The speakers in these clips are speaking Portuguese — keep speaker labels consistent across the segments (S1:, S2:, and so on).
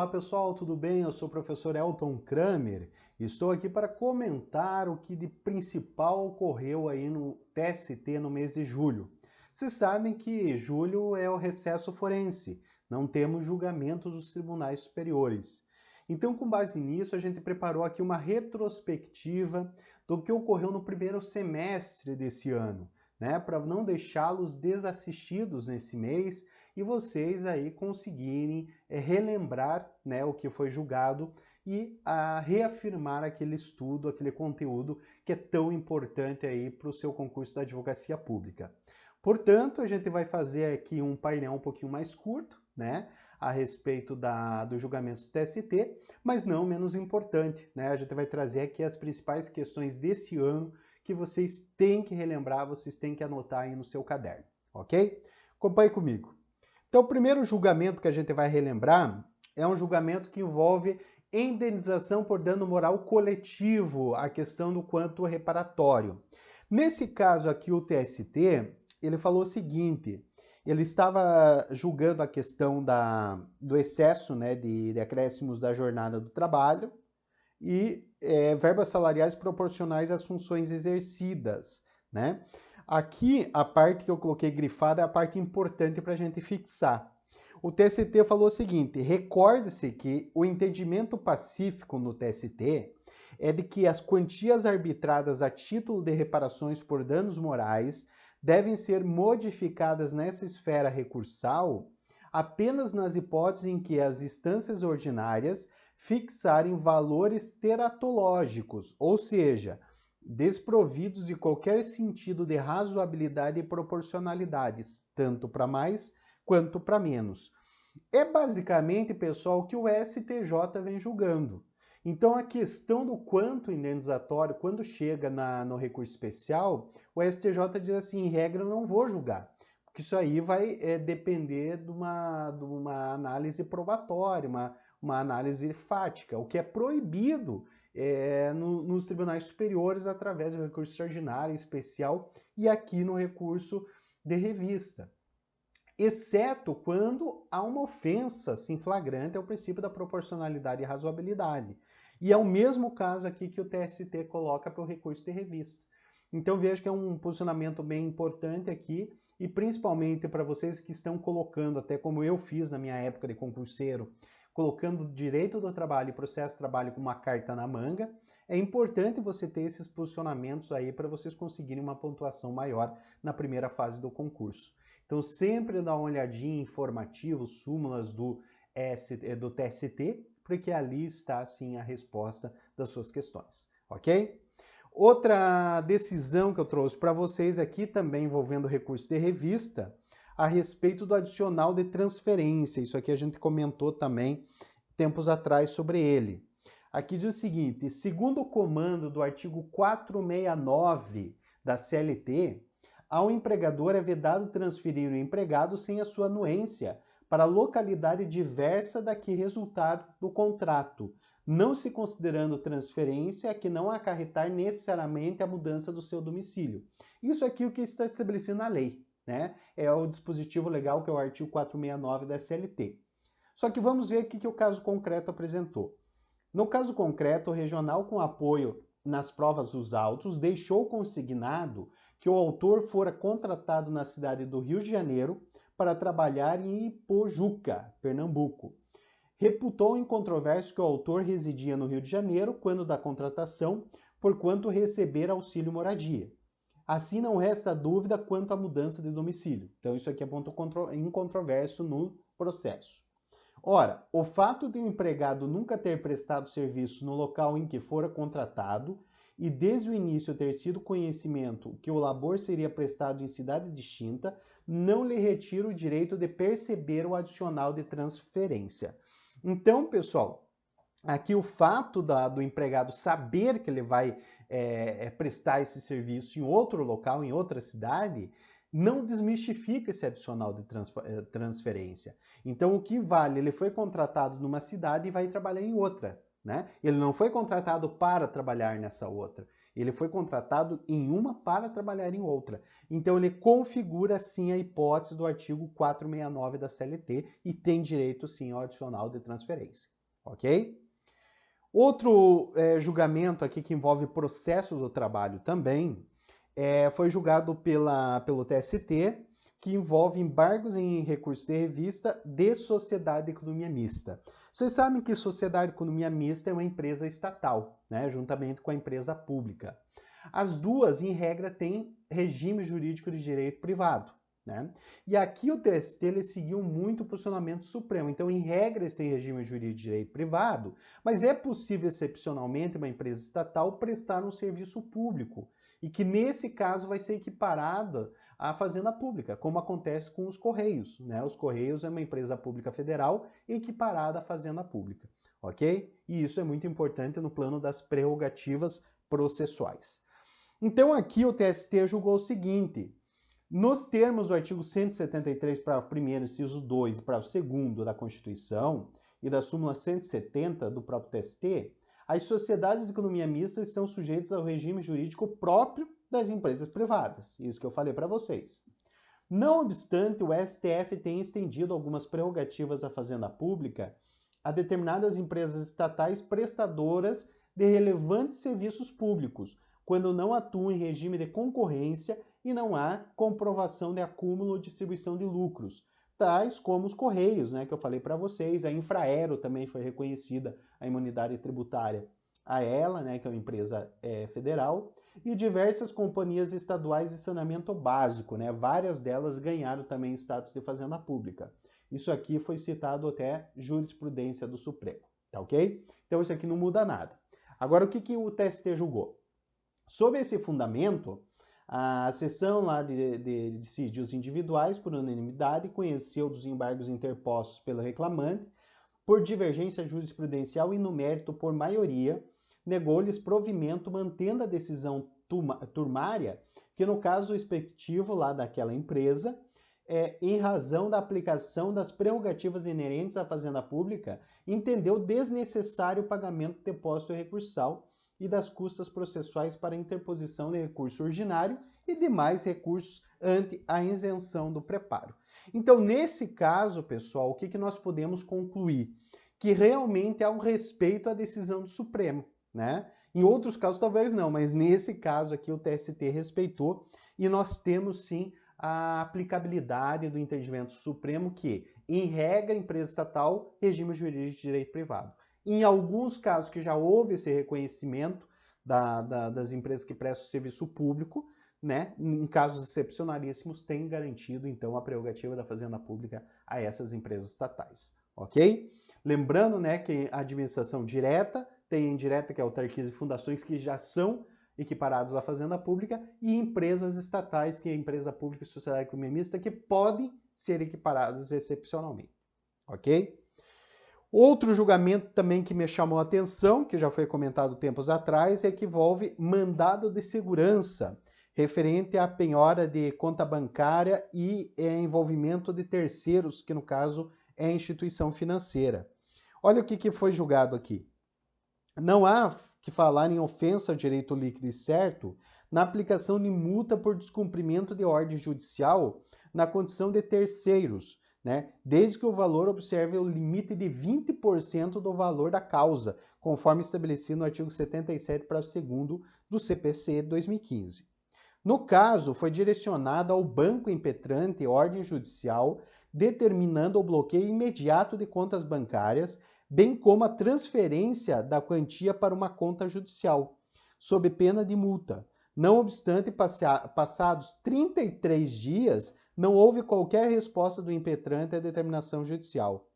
S1: Olá pessoal, tudo bem? Eu sou o professor Elton Kramer e estou aqui para comentar o que de principal ocorreu aí no TST no mês de julho. Vocês sabem que julho é o recesso forense, não temos julgamento dos tribunais superiores. Então, com base nisso, a gente preparou aqui uma retrospectiva do que ocorreu no primeiro semestre desse ano, né? Para não deixá-los desassistidos nesse mês e vocês aí conseguirem relembrar, né, o que foi julgado e reafirmar aquele estudo, aquele conteúdo que é tão importante aí para o seu concurso da advocacia pública. Portanto, a gente vai fazer aqui um painel um pouquinho mais curto, né, a respeito dos julgamentos do TST, mas não menos importante, né, a gente vai trazer aqui as principais questões desse ano que vocês têm que relembrar, vocês têm que anotar aí no seu caderno, ok? Acompanhe comigo. Então, o primeiro julgamento que a gente vai relembrar é um julgamento que envolve indenização por dano moral coletivo, a questão do quanto reparatório. Nesse caso aqui, o TST, ele falou o seguinte, ele estava julgando a questão do excesso, né, de acréscimos da jornada do trabalho e verbas salariais proporcionais às funções exercidas, né? Aqui, a parte que eu coloquei grifada é a parte importante para a gente fixar. O TST falou o seguinte, recorde-se que o entendimento pacífico no TST é de que as quantias arbitradas a título de reparações por danos morais devem ser modificadas nessa esfera recursal apenas nas hipóteses em que as instâncias ordinárias fixarem valores teratológicos, ou seja, desprovidos de qualquer sentido de razoabilidade e proporcionalidades, tanto para mais quanto para menos. É basicamente, pessoal, o que o STJ vem julgando. Então, a questão do quanto indenizatório, quando chega no recurso especial, o STJ diz assim, em regra, eu não vou julgar, porque isso aí vai depender de uma análise probatória, uma análise fática, o que é proibido nos tribunais superiores através do recurso extraordinário, especial e aqui no recurso de revista. Exceto quando há uma ofensa assim, flagrante ao princípio da proporcionalidade e razoabilidade. E é o mesmo caso aqui que o TST coloca para o recurso de revista. Então veja que é um posicionamento bem importante aqui e principalmente para vocês que estão colocando, até como eu fiz na minha época de concurseiro, colocando direito do trabalho e processo de trabalho com uma carta na manga, é importante você ter esses posicionamentos aí para vocês conseguirem uma pontuação maior na primeira fase do concurso. Então sempre dá uma olhadinha em informativos, súmulas do TST, porque ali está assim a resposta das suas questões, ok? Outra decisão que eu trouxe para vocês aqui, também envolvendo recurso de revista, a respeito do adicional de transferência. Isso aqui a gente comentou também tempos atrás sobre ele. Aqui diz o seguinte, segundo o comando do artigo 469 da CLT, ao empregador é vedado transferir o empregado sem a sua anuência para localidade diversa da que resultar do contrato, não se considerando transferência a que não acarretar necessariamente a mudança do seu domicílio. Isso aqui é o que está estabelecido na lei, né? É o dispositivo legal que é o artigo 469 da CLT. Só que vamos ver o que o caso concreto apresentou. No caso concreto, o regional com apoio nas provas dos autos deixou consignado que o autor fora contratado na cidade do Rio de Janeiro para trabalhar em Ipojuca, Pernambuco. Reputou incontroverso que o autor residia no Rio de Janeiro quando da contratação, porquanto receber auxílio moradia. Assim não resta dúvida quanto à mudança de domicílio. Então isso aqui é ponto incontroverso no processo. Ora, o fato de o empregado nunca ter prestado serviço no local em que fora contratado e desde o início ter sido conhecimento que o labor seria prestado em cidade distinta, não lhe retira o direito de perceber o adicional de transferência. Então, pessoal, aqui o fato do empregado saber que ele vai prestar esse serviço em outro local, em outra cidade, não desmistifica esse adicional de transferência. Então, o que vale? Ele foi contratado numa cidade e vai trabalhar em outra, né? Ele não foi contratado para trabalhar nessa outra. Ele foi contratado em uma para trabalhar em outra. Então, ele configura, sim, a hipótese do artigo 469 da CLT e tem direito, sim, ao adicional de transferência. ok? Outro julgamento aqui que envolve processo do trabalho também foi julgado pelo TST, que envolve embargos em recursos de revista de Sociedade de Economia Mista. Vocês sabem que Sociedade de Economia Mista é uma empresa estatal, né, juntamente com a empresa pública. As duas, em regra, têm regime jurídico de direito privado, né? E aqui o TST ele seguiu muito o posicionamento supremo. Então, em regra, eles têm regime jurídico de direito privado, mas é possível, excepcionalmente, uma empresa estatal prestar um serviço público. E que, nesse caso, vai ser equiparada à fazenda pública, como acontece com os Correios, né? Os Correios é uma empresa pública federal equiparada à fazenda pública, ok? E isso é muito importante no plano das prerrogativas processuais. Então, aqui o TST julgou o seguinte: nos termos do artigo 173, parágrafo 1º, inciso 2 e parágrafo 2º da Constituição e da súmula 170 do próprio TST, as sociedades de economia mista estão sujeitas ao regime jurídico próprio das empresas privadas. Isso que eu falei para vocês. Não obstante, o STF tem estendido algumas prerrogativas à fazenda pública a determinadas empresas estatais prestadoras de relevantes serviços públicos, quando não atuam em regime de concorrência e não há comprovação de acúmulo ou distribuição de lucros, tais como os Correios, né, que eu falei para vocês. A Infraero também foi reconhecida a imunidade tributária a ela, né, que é uma empresa federal, e diversas companhias estaduais de saneamento básico, né, várias delas ganharam também status de fazenda pública. Isso aqui foi citado até jurisprudência do Supremo, tá ok? Então isso aqui não muda nada. Agora, o que o TST julgou? Sob esse fundamento, a sessão lá de dissídios individuais, por unanimidade, conheceu dos embargos interpostos pelo reclamante, por divergência jurisprudencial e no mérito por maioria, negou-lhes provimento, mantendo a decisão turmária, que no caso respectivo lá daquela empresa, em razão da aplicação das prerrogativas inerentes à fazenda pública, entendeu desnecessário o pagamento do depósito recursal e das custas processuais para interposição de recurso ordinário e demais recursos ante a isenção do preparo. Então, nesse caso, pessoal, o que nós podemos concluir? Que realmente há um respeito à decisão do Supremo, né? Em outros casos, talvez não, mas nesse caso aqui o TST respeitou e nós temos sim a aplicabilidade do entendimento supremo que, em regra, empresa estatal, regime jurídico de direito privado. Em alguns casos que já houve esse reconhecimento das empresas que prestam serviço público, né, em casos excepcionalíssimos, tem garantido, então, a prerrogativa da fazenda pública a essas empresas estatais, ok? Lembrando, né, que a administração direta tem a indireta, que é autarquias e fundações, que já são equiparados à fazenda pública, e empresas estatais, que é a empresa pública e sociedade economia mista, que podem ser equiparadas excepcionalmente, ok? Outro julgamento também que me chamou a atenção, que já foi comentado tempos atrás, é que envolve mandado de segurança, referente à penhora de conta bancária e envolvimento de terceiros, que no caso é a instituição financeira. Olha o que foi julgado aqui. Não há que falar em ofensa ao direito líquido e certo na aplicação de multa por descumprimento de ordem judicial na condição de terceiros, né? Desde que o valor observe o limite de 20% do valor da causa, conforme estabelecido no artigo 77, parágrafo 2º do CPC 2015. No caso, foi direcionada ao banco impetrante ordem judicial determinando o bloqueio imediato de contas bancárias, bem como a transferência da quantia para uma conta judicial, sob pena de multa. Não obstante, passados 33 dias, não houve qualquer resposta do impetrante à determinação judicial.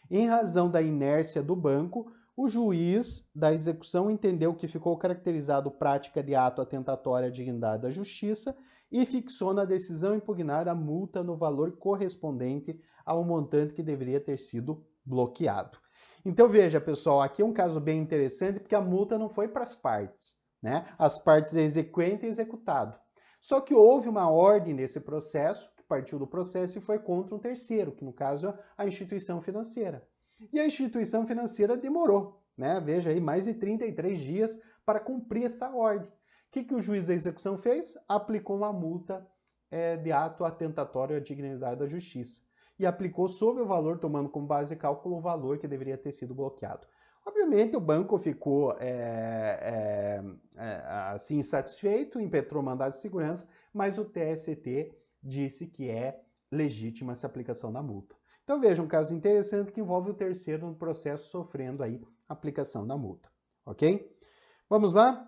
S1: Em razão da inércia do banco, o juiz da execução entendeu que ficou caracterizado prática de ato atentatório à dignidade da justiça e fixou na decisão impugnada a multa no valor correspondente ao montante que deveria ter sido bloqueado. Então veja, pessoal, aqui é um caso bem interessante porque a multa não foi para as partes, né? As partes é exequente e executado. Só que houve uma ordem nesse processo, que partiu do processo e foi contra um terceiro, que no caso é a instituição financeira. E a instituição financeira demorou, né? Veja aí, mais de 33 dias para cumprir essa ordem. O que o juiz da execução fez? Aplicou uma multa de ato atentatório à dignidade da justiça. e aplicou sobre o valor, tomando como base de cálculo o valor que deveria ter sido bloqueado. Obviamente o banco ficou assim insatisfeito, impetrou mandado de segurança, mas o TST disse que é legítima essa aplicação da multa. Então veja, um caso interessante que envolve o terceiro no processo sofrendo aí a aplicação da multa, ok? Vamos lá?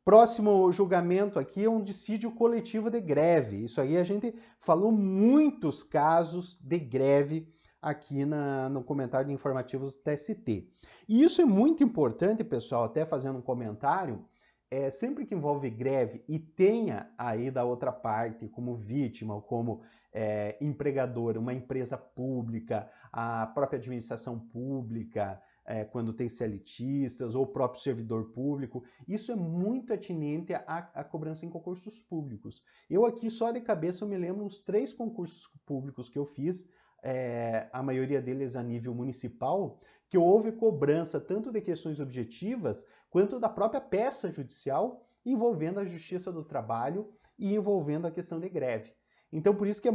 S1: Próximo julgamento aqui é um dissídio coletivo de greve. Isso aí a gente falou muitos casos de greve aqui no comentário de informativos do TST. E isso é muito importante, pessoal, até fazendo um comentário, sempre que envolve greve e tenha aí da outra parte como vítima ou como empregador, uma empresa pública, a própria administração pública, quando tem CLTistas ou o próprio servidor público, isso é muito atinente à cobrança em concursos públicos. Eu aqui só de cabeça eu me lembro uns 3 concursos públicos que eu fiz, a maioria deles a nível municipal, que houve cobrança tanto de questões objetivas quanto da própria peça judicial envolvendo a Justiça do Trabalho e envolvendo a questão de greve. Então por isso que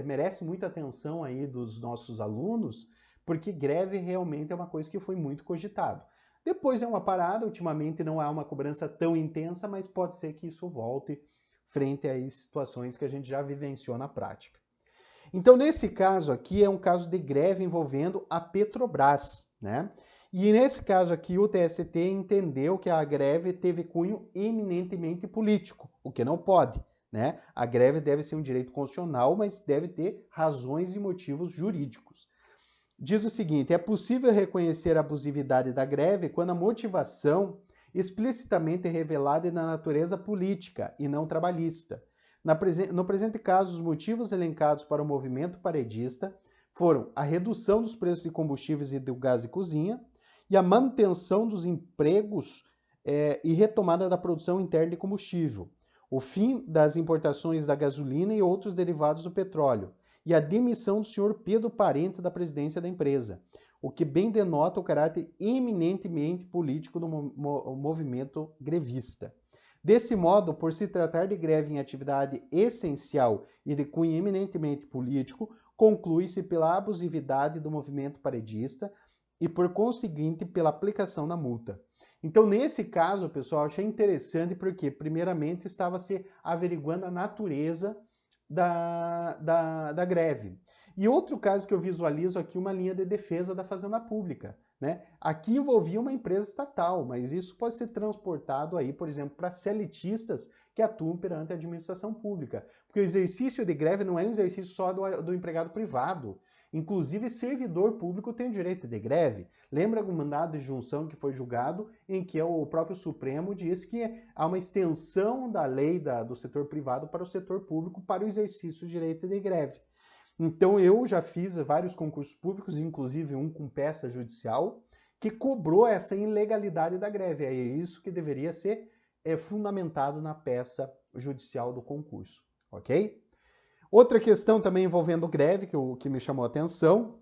S1: merece muita atenção aí dos nossos alunos, porque greve realmente é uma coisa que foi muito cogitado. Depois é uma parada, ultimamente não há uma cobrança tão intensa, mas pode ser que isso volte frente a situações que a gente já vivenciou na prática. Então, nesse caso aqui, é um caso de greve envolvendo a Petrobras, né? E nesse caso aqui, o TST entendeu que a greve teve cunho eminentemente político, o que não pode, né? A greve deve ser um direito constitucional, mas deve ter razões e motivos jurídicos. Diz o seguinte: é possível reconhecer a abusividade da greve quando a motivação explicitamente revelada é na natureza política e não trabalhista. No presente caso, os motivos elencados para o movimento paredista foram a redução dos preços de combustíveis e do gás de cozinha e a manutenção dos empregos e retomada da produção interna de combustível, o fim das importações da gasolina e outros derivados do petróleo, e a demissão do senhor Pedro Parente da presidência da empresa, o que bem denota o caráter eminentemente político do movimento grevista. Desse modo, por se tratar de greve em atividade essencial e de cunho eminentemente político, conclui-se pela abusividade do movimento paredista e, por conseguinte, pela aplicação da multa. Então, nesse caso, pessoal, achei interessante porque, primeiramente, estava se averiguando a natureza da greve. E outro caso que eu visualizo aqui, uma linha de defesa da Fazenda Pública, né? Aqui envolvia uma empresa estatal, mas isso pode ser transportado aí, por exemplo, para CLTistas que atuam perante a administração pública. Porque o exercício de greve não é um exercício só do empregado privado. Inclusive, servidor público tem o direito de greve. Lembra do mandado de junção que foi julgado, em que o próprio Supremo diz que há uma extensão da lei do setor privado para o setor público para o exercício do direito de greve. Então eu já fiz vários concursos públicos, inclusive um com peça judicial, que cobrou essa ilegalidade da greve. É isso que deveria ser fundamentado na peça judicial do concurso, ok? Outra questão também envolvendo greve, que me chamou a atenção,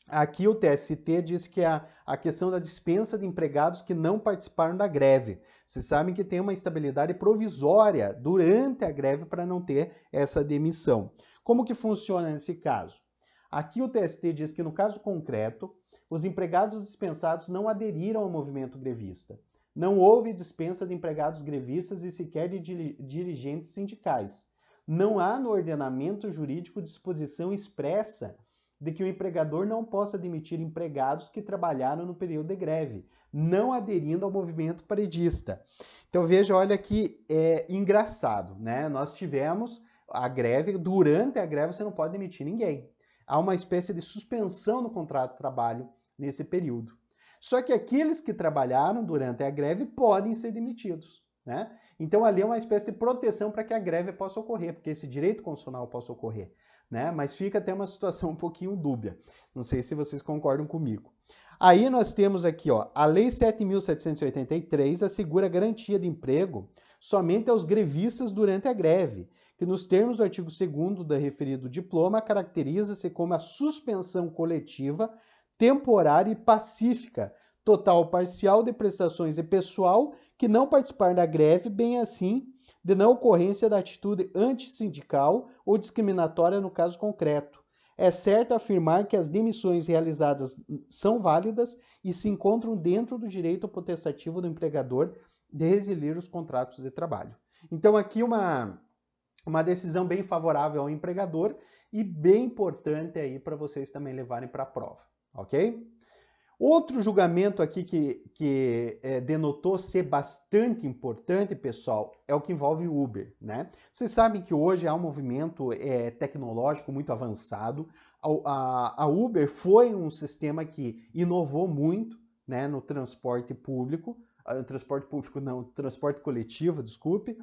S1: aqui o TST diz que a questão da dispensa de empregados que não participaram da greve. Vocês sabem que tem uma estabilidade provisória durante a greve para não ter essa demissão. Como que funciona nesse caso? Aqui o TST diz que no caso concreto, os empregados dispensados não aderiram ao movimento grevista. Não houve dispensa de empregados grevistas e sequer de dirigentes sindicais. Não há no ordenamento jurídico disposição expressa de que o empregador não possa demitir empregados que trabalharam no período de greve, não aderindo ao movimento paredista. Então veja, olha que engraçado, né? Nós tivemos a greve, durante a greve você não pode demitir ninguém. Há uma espécie de suspensão no contrato de trabalho nesse período. Só que aqueles que trabalharam durante a greve podem ser demitidos, né? Então ali é uma espécie de proteção para que a greve possa ocorrer, porque esse direito constitucional possa ocorrer, né? Mas fica até uma situação um pouquinho dúbia. Não sei se vocês concordam comigo. Aí nós temos aqui, ó, a Lei 7.783 assegura garantia de emprego somente aos grevistas durante a greve, que nos termos do artigo 2º do referido diploma caracteriza-se como a suspensão coletiva, temporária e pacífica, total ou parcial de prestações de pessoal que não participar da greve, bem assim de não ocorrência da atitude antissindical ou discriminatória no caso concreto. é certo afirmar que as demissões realizadas são válidas e se encontram dentro do direito potestativo do empregador de resiliar os contratos de trabalho. Então aqui uma decisão bem favorável ao empregador e bem importante aí para vocês também levarem para a prova, ok? Outro julgamento aqui que denotou ser bastante importante, pessoal, é o que envolve o Uber, né? Vocês sabem que hoje há um movimento tecnológico muito avançado. A Uber foi um sistema que inovou muito, né, no transporte público, transporte coletivo, desculpe.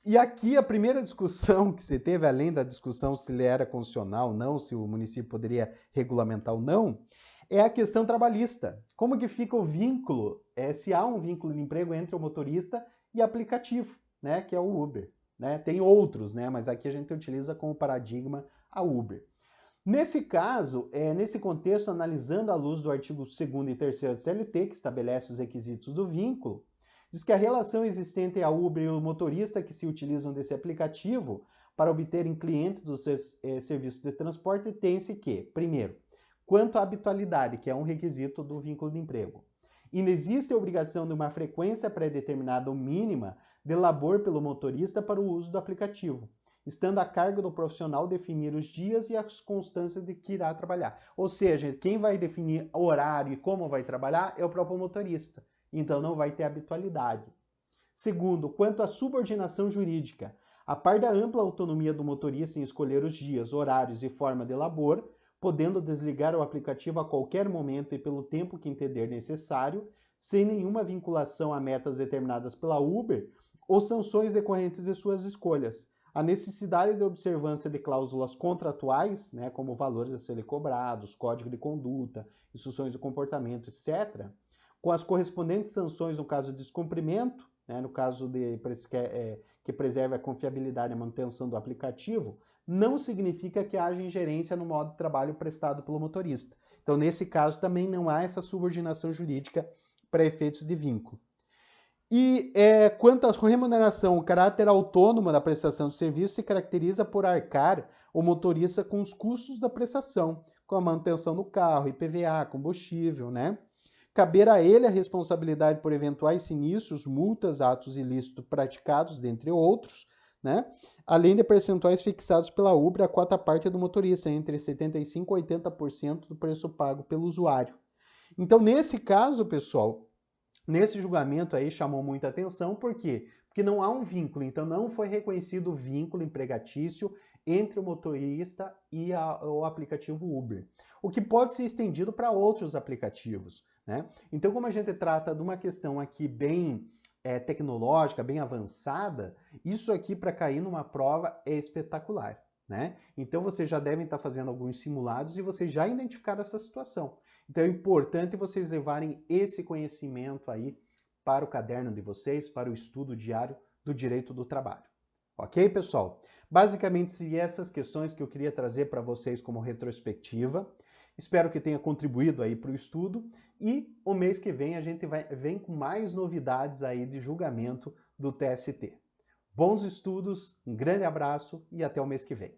S1: E aqui a primeira discussão que se teve, além da discussão se ele era constitucional ou não, se o município poderia regulamentar ou não, é a questão trabalhista. Como que fica o vínculo, se há um vínculo de emprego entre o motorista e aplicativo, né, que é o Uber, né? Tem outros, né, mas aqui a gente utiliza como paradigma a Uber. Nesse caso, nesse contexto, analisando à luz do artigo 2º e 3º do CLT, que estabelece os requisitos do vínculo, diz que a relação existente entre a Uber e o motorista que se utilizam desse aplicativo para obterem clientes dos seus serviços de transporte tem-se que, primeiro, quanto à habitualidade, que é um requisito do vínculo de emprego. Inexiste a obrigação de uma frequência pré-determinada ou mínima de labor pelo motorista para o uso do aplicativo, estando a cargo do profissional definir os dias e as constâncias de que irá trabalhar. Ou seja, quem vai definir o horário e como vai trabalhar é o próprio motorista, então não vai ter habitualidade. Segundo, quanto à subordinação jurídica, a par da ampla autonomia do motorista em escolher os dias, horários e forma de labor, podendo desligar o aplicativo a qualquer momento e pelo tempo que entender necessário, sem nenhuma vinculação a metas determinadas pela Uber ou sanções decorrentes de suas escolhas. A necessidade de observância de cláusulas contratuais, né, como valores a serem cobrados, código de conduta, instruções de comportamento, etc., com as correspondentes sanções no caso de descumprimento, né, no caso que preserve a confiabilidade e a manutenção do aplicativo, não significa que haja ingerência no modo de trabalho prestado pelo motorista. Então, nesse caso, também não há essa subordinação jurídica para efeitos de vínculo. E quanto à remuneração, o caráter autônomo da prestação de serviço se caracteriza por arcar o motorista com os custos da prestação, com a manutenção do carro, IPVA, combustível, né? Caber a ele a responsabilidade por eventuais sinistros, multas, atos ilícitos praticados, dentre outros, né? Além de percentuais fixados pela Uber, a quota parte do motorista, entre 75% e 80% do preço pago pelo usuário. Então, nesse caso, pessoal, nesse julgamento aí chamou muita atenção, por quê? Porque não há um vínculo, então não foi reconhecido o vínculo empregatício entre o motorista e o aplicativo Uber, o que pode ser estendido para outros aplicativos, né? Então, como a gente trata de uma questão aqui bem tecnológica, bem avançada, isso aqui para cair numa prova é espetacular, né? Então vocês já devem estar fazendo alguns simulados e vocês já identificaram essa situação. Então é importante vocês levarem esse conhecimento aí para o caderno de vocês, para o estudo diário do direito do trabalho. Ok, pessoal? Basicamente, são essas questões que eu queria trazer para vocês como retrospectiva. Espero que tenha contribuído aí para o estudo e o mês que vem a gente vem com mais novidades aí de julgamento do TST. Bons estudos, um grande abraço e até o mês que vem.